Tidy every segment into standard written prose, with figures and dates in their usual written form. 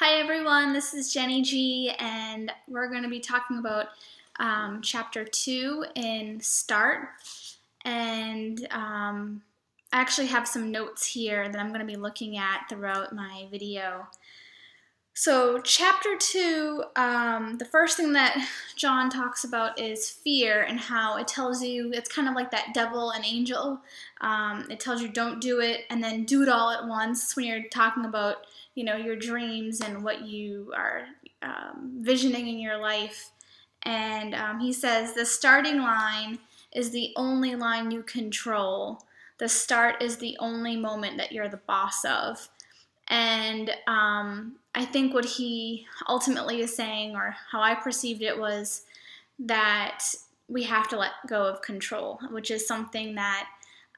Hi everyone, this is Jenny G, and we're going to be talking about Chapter 2 in Start. And I actually have some notes here that I'm going to be looking at throughout my video. So Chapter 2, the first thing that Jon talks about is fear and how it tells you, it's kind of like that devil and angel. It tells you don't do it and then do it all at once when you're talking about your dreams and what you are visioning in your life. And he says the starting line is the only line you control. The start is the only moment that you're the boss of. And I think what he ultimately is saying, or how I perceived it, was that we have to let go of control, which is something that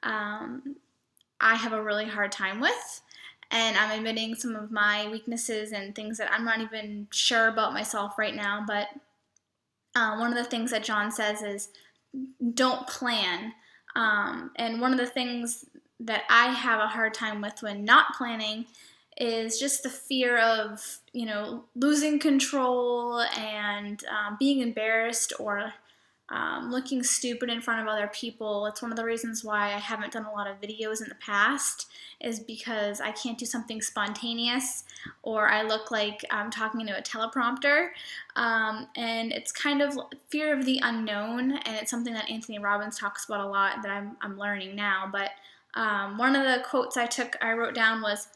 I have a really hard time with. And I'm admitting some of my weaknesses and things that I'm not even sure about myself right now. But one of the things that Jon says is don't plan. And one of the things that I have a hard time with when not planning is just the fear of, losing control and being embarrassed or looking stupid in front of other people. It's one of the reasons why I haven't done a lot of videos in the past, is because I can't do something spontaneous or I look like I'm talking into a teleprompter. And it's kind of fear of the unknown, and it's something that Anthony Robbins talks about a lot that I'm learning now. But one of the quotes I wrote down was,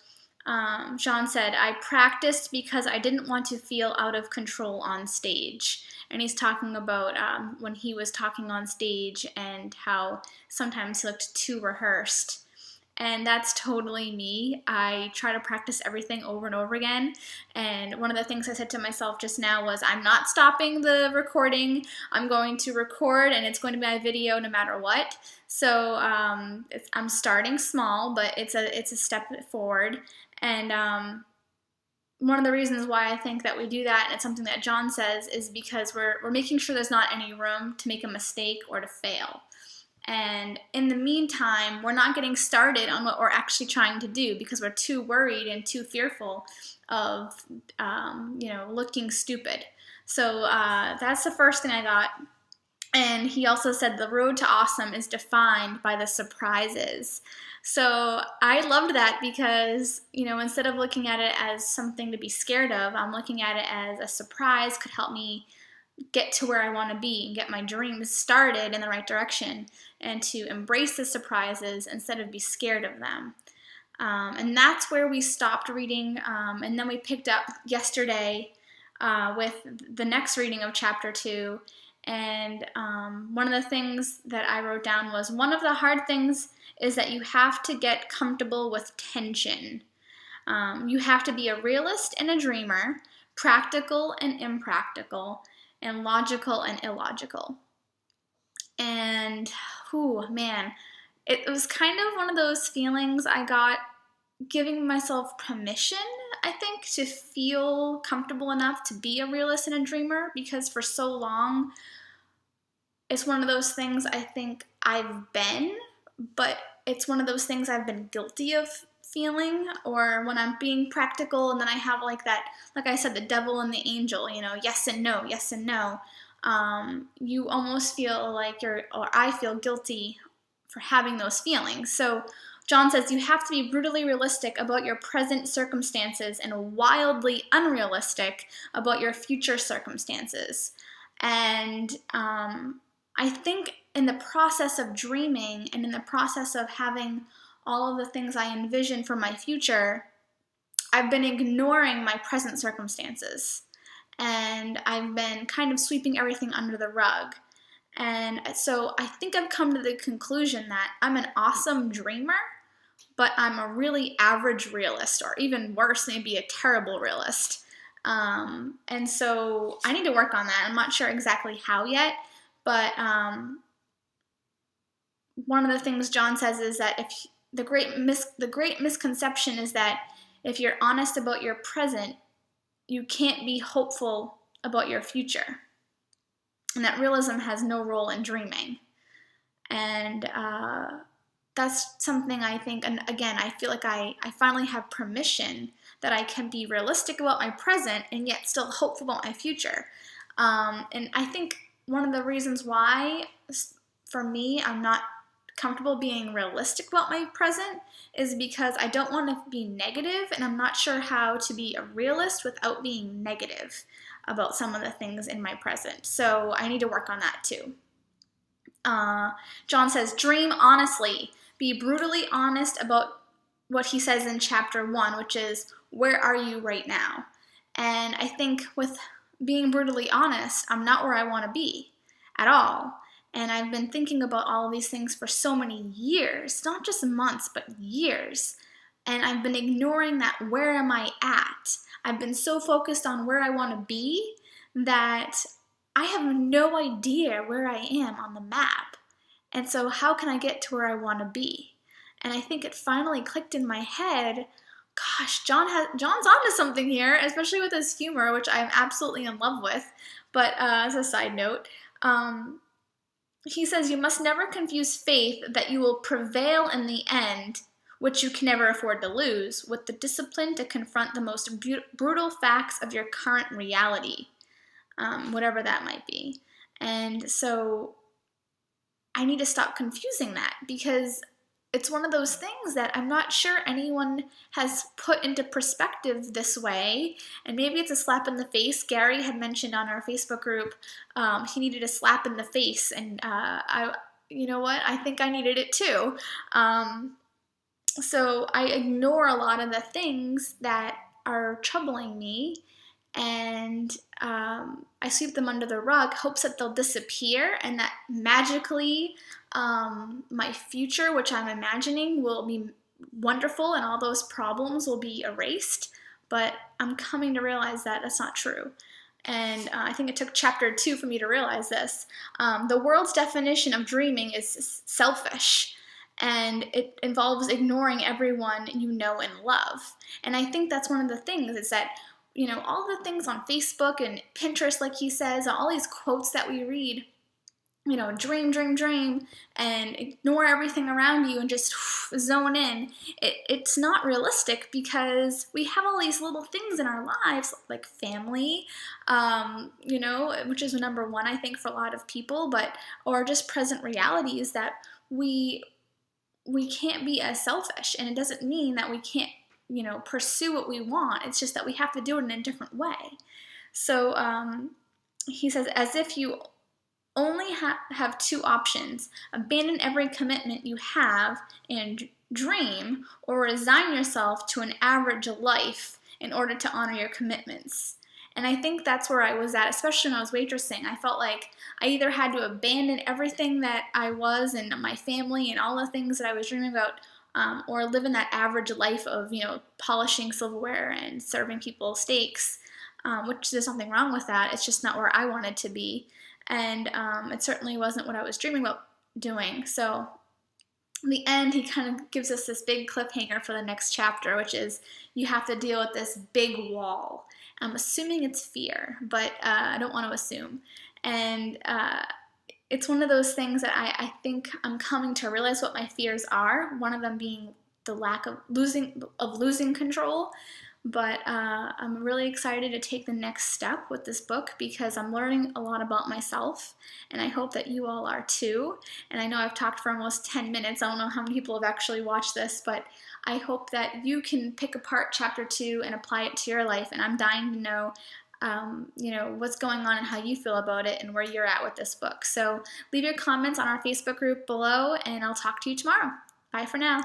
Jon said, I practiced because I didn't want to feel out of control on stage. And he's talking about when he was talking on stage and how sometimes he looked too rehearsed. And that's totally me. I try to practice everything over and over again. And one of the things I said to myself just now was, I'm not stopping the recording. I'm going to record, and it's going to be my video no matter what. So I'm starting small, but it's a step forward. And one of the reasons why I think that we do that, and it's something that Jon says, is because we're making sure there's not any room to make a mistake or to fail. And in the meantime, we're not getting started on what we're actually trying to do because we're too worried and too fearful of, looking stupid. So that's the first thing I got. And he also said the road to awesome is defined by the surprises. So I loved that because, instead of looking at it as something to be scared of, I'm looking at it as a surprise could help me get to where I want to be and get my dreams started in the right direction, and to embrace the surprises instead of be scared of them. And that's where we stopped reading, and then we picked up yesterday with the next reading of Chapter 2. And one of the things that I wrote down was, one of the hard things is that you have to get comfortable with tension. You have to be a realist and a dreamer, practical and impractical, and logical and illogical. And, man, it was kind of one of those feelings I got giving myself permission, I think, to feel comfortable enough to be a realist and a dreamer, because for so long, it's one of those things I think I've been, but it's one of those things I've been guilty of feeling. Or when I'm being practical and then I have like that, like I said, the devil and the angel, yes and no, yes and no. You almost feel like I feel guilty for having those feelings. So Jon says you have to be brutally realistic about your present circumstances and wildly unrealistic about your future circumstances. And I think in the process of dreaming and in the process of having all of the things I envision for my future, I've been ignoring my present circumstances. And I've been kind of sweeping everything under the rug. And so I think I've come to the conclusion that I'm an awesome dreamer, but I'm a really average realist, or even worse, maybe a terrible realist. And so I need to work on that. I'm not sure exactly how yet. But one of the things Jon says is that if the great misconception is that if you're honest about your present, you can't be hopeful about your future, and that realism has no role in dreaming. And that's something I think, and again, I feel like I finally have permission that I can be realistic about my present and yet still hopeful about my future. And I think one of the reasons why, for me, I'm not comfortable being realistic about my present is because I don't want to be negative, and I'm not sure how to be a realist without being negative about some of the things in my present. So I need to work on that too. Jon says, dream honestly. Be brutally honest about what he says in chapter 1, which is, where are you right now? And I think with being brutally honest, I'm not where I want to be at all. And I've been thinking about all of these things for so many years, not just months, but years. And I've been ignoring that, where am I at? I've been so focused on where I want to be that I have no idea where I am on the map. And so how can I get to where I want to be? And I think it finally clicked in my head, gosh, Jon's onto something here, especially with his humor, which I'm absolutely in love with. But as a side note, he says, you must never confuse faith that you will prevail in the end, which you can never afford to lose, with the discipline to confront the most brutal facts of your current reality, whatever that might be. And so I need to stop confusing that, because it's one of those things that I'm not sure anyone has put into perspective this way, and maybe it's a slap in the face. Gary had mentioned on our Facebook group he needed a slap in the face, and you know what? I think I needed it too. So I ignore a lot of the things that are troubling me, and I sweep them under the rug, hopes that they'll disappear, and that magically my future, which I'm imagining, will be wonderful and all those problems will be erased. But I'm coming to realize that that's not true. And I think it took chapter 2 for me to realize this. The world's definition of dreaming is selfish, and it involves ignoring everyone you know and love. And I think that's one of the things, is that, you know, all the things on Facebook and Pinterest, like he says, all these quotes that we read, you know, dream, dream, dream, and ignore everything around you and just zone in. It's not realistic, because we have all these little things in our lives, like family, you know, which is number one, I think, for a lot of people, or just present realities that we can't be as selfish. And it doesn't mean that we can't, you know, pursue what we want. It's just that we have to do it in a different way. So he says, as if you only have 2 options: abandon every commitment you have and dream, or resign yourself to an average life in order to honor your commitments. And I think that's where I was at, especially when I was waitressing. I felt like I either had to abandon everything that I was and my family and all the things that I was dreaming about, or live in that average life of, you know, polishing silverware and serving people steaks, which there's nothing wrong with that. It's just not where I wanted to be. And it certainly wasn't what I was dreaming about doing. So in the end, he kind of gives us this big cliffhanger for the next chapter, which is you have to deal with this big wall. I'm assuming it's fear, but I don't want to assume. And it's one of those things that I think I'm coming to realize what my fears are, one of them being the lack of losing control. But I'm really excited to take the next step with this book, because I'm learning a lot about myself, and I hope that you all are too. And I know I've talked for almost 10 minutes. I don't know how many people have actually watched this, but I hope that you can pick apart chapter 2 and apply it to your life. And I'm dying to know, you know, what's going on and how you feel about it and where you're at with this book. So leave your comments on our Facebook group below, and I'll talk to you tomorrow. Bye for now.